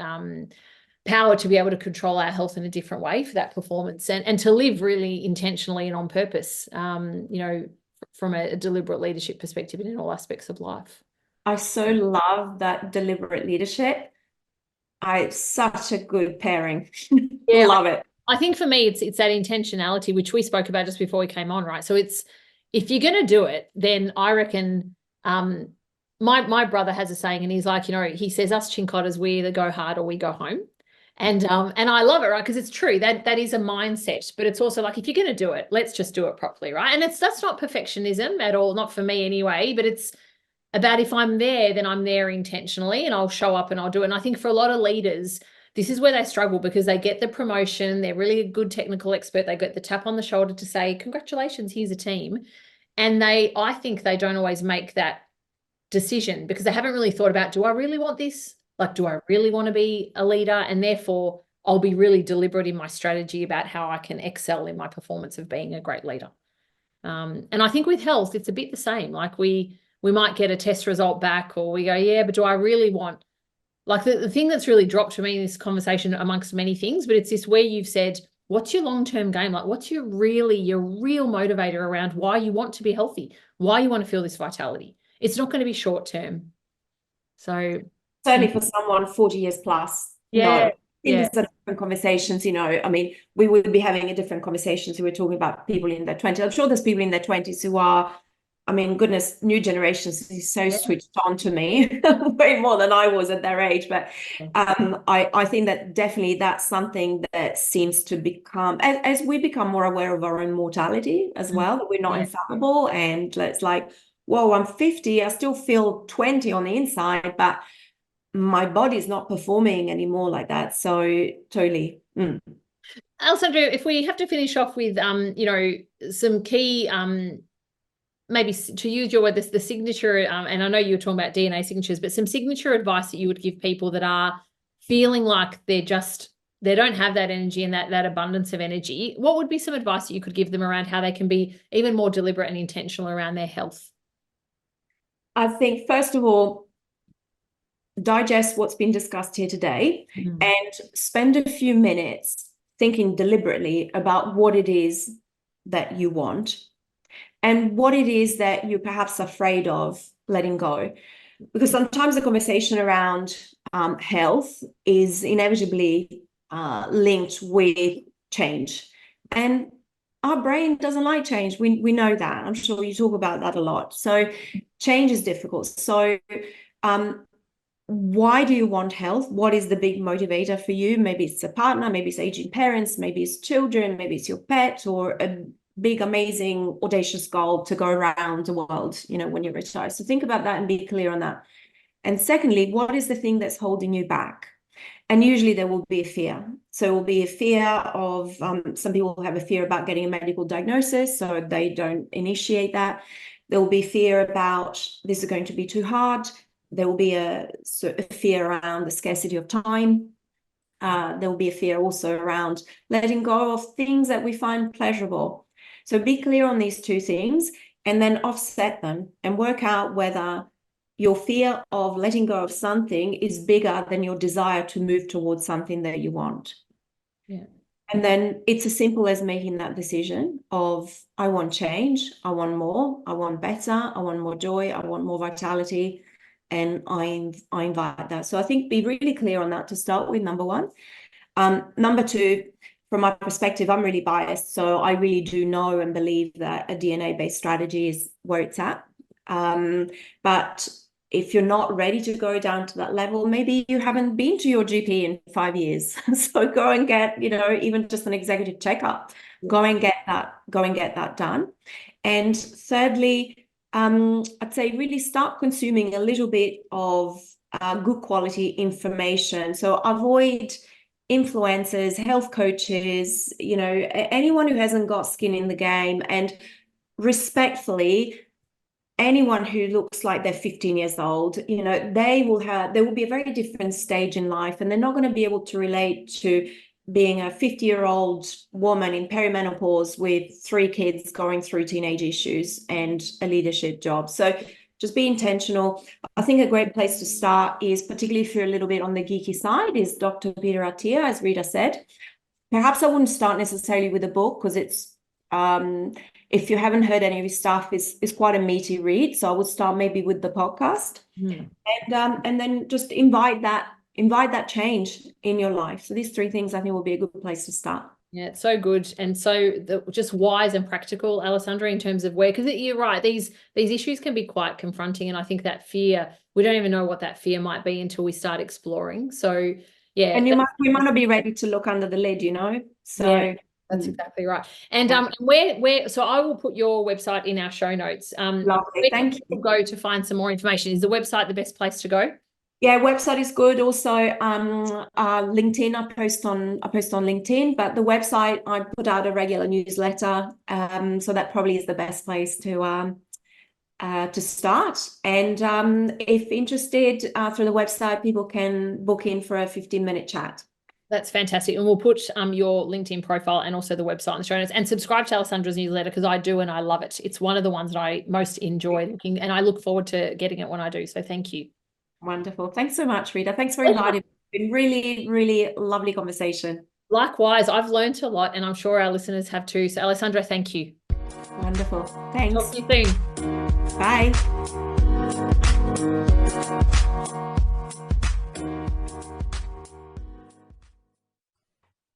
power to be able to control our health in a different way for that performance, and to live really intentionally and on purpose, from a deliberate leadership perspective and in all aspects of life. I so love that deliberate leadership. It's such a good pairing. Yeah, love it. I think for me, it's that intentionality, which we spoke about just before we came on, right? So it's, if you're going to do it, then I reckon, my brother has a saying, and he's like, he says, us chincotters, we either go hard or we go home. And I love it, right? Because it's true, that is a mindset, but it's also like, if you're going to do it, let's just do it properly, right? And that's not perfectionism at all, not for me anyway, but it's about, if I'm there, then I'm there intentionally, and I'll show up and I'll do it. And I think for a lot of leaders, this is where they struggle, because they get the promotion, they're really a good technical expert, they get the tap on the shoulder to say, congratulations, here's a team. And I think they don't always make that decision because they haven't really thought about, do I really want this? Like, do I really want to be a leader? And therefore, I'll be really deliberate in my strategy about how I can excel in my performance of being a great leader. And I think with health, it's a bit the same. Like we might get a test result back, or we go, yeah, but do I really want, like the thing that's really dropped for me in this conversation amongst many things, but it's this where you've said, what's your long-term game? Like, what's your real motivator around why you want to be healthy, why you want to feel this vitality? It's not going to be short-term. So certainly for someone 40 years plus. Yeah. No. These are different conversations, I mean, we would be having a different conversations if we're talking about people in their 20s. I'm sure there's people in their 20s who are, I mean, goodness, new generations is so switched on to me, way more than I was at their age. But I think that definitely that's something that seems to become, as we become more aware of our own mortality as well, that we're not infallible. And it's like, whoa, I'm 50, I still feel 20 on the inside, but my body's not performing anymore like that. So totally. Alessandra, if we have to finish off with, some key, maybe to use your word, the signature, and I know you were talking about DNA signatures, but some signature advice that you would give people that are feeling like they don't have that energy and that abundance of energy. What would be some advice that you could give them around how they can be even more deliberate and intentional around their health? I think, first of all, digest what's been discussed here today and spend a few minutes thinking deliberately about what it is that you want and what it is that you're perhaps afraid of letting go. Because sometimes the conversation around health is inevitably linked with change. And our brain doesn't like change. We know that. I'm sure you talk about that a lot. So change is difficult. So why do you want health? What is the big motivator for you? Maybe it's a partner, maybe it's aging parents, maybe it's children, maybe it's your pet, or a big, amazing, audacious goal to go around the world, when you're retired. So think about that and be clear on that. And secondly, what is the thing that's holding you back? And usually there will be a fear. So it will be a fear of, some people have a fear about getting a medical diagnosis, so they don't initiate that. There will be fear about this is going to be too hard. There will be a fear around the scarcity of time. There will be a fear also around letting go of things that we find pleasurable. So be clear on these two things and then offset them and work out whether your fear of letting go of something is bigger than your desire to move towards something that you want. Yeah. And then it's as simple as making that decision of, I want change, I want more, I want better, I want more joy, I want more vitality, and I invite that. So I think be really clear on that to start with, number one. Number two, from my perspective, I'm really biased. So I really do know and believe that a DNA-based strategy is where it's at. But if you're not ready to go down to that level, maybe you haven't been to your GP in 5 years. So go and get, even just an executive checkup. Go and get that done. And thirdly, I'd say really start consuming a little bit of good quality information. So avoid influencers, health coaches, anyone who hasn't got skin in the game, and respectfully, anyone who looks like they're 15 years old, there will be a very different stage in life, and they're not going to be able to relate to being a 50-year-old woman in perimenopause with 3 kids going through teenage issues and a leadership job. So just be intentional. I think a great place to start is, particularly if you're a little bit on the geeky side, is Dr. Peter Attia, as Rita said. Perhaps I wouldn't start necessarily with a book, because it's, if you haven't heard any of his stuff, it's quite a meaty read. So I would start maybe with the podcast, and then just invite that change in your life. So these 3 things I think will be a good place to start. Yeah, it's so good. And so just wise and practical, Alessandra, in terms of where, because you're right, these issues can be quite confronting. And I think that fear, we don't even know what that fear might be until we start exploring. So yeah. And we might not be ready to look under the lid, So yeah, that's exactly right. And where so I will put your website in our show notes. Lovely. Thank you. Go to find some more information. Is the website the best place to go? Yeah, website is good. Also, LinkedIn. I post on LinkedIn, but the website, I put out a regular newsletter. So that probably is the best place to start. And if interested, through the website, people can book in for a 15-minute chat. That's fantastic. And we'll put your LinkedIn profile and also the website in the show notes, and subscribe to Alessandra's newsletter, because I do and I love it. It's one of the ones that I most enjoy looking, and I look forward to getting it when I do. So thank you. Wonderful. Thanks so much, Rita. Thanks for inviting me. It's been really, really lovely conversation. Likewise, I've learned a lot, and I'm sure our listeners have too. So Alessandra, thank you. Wonderful. Thanks. Talk to you soon. Bye.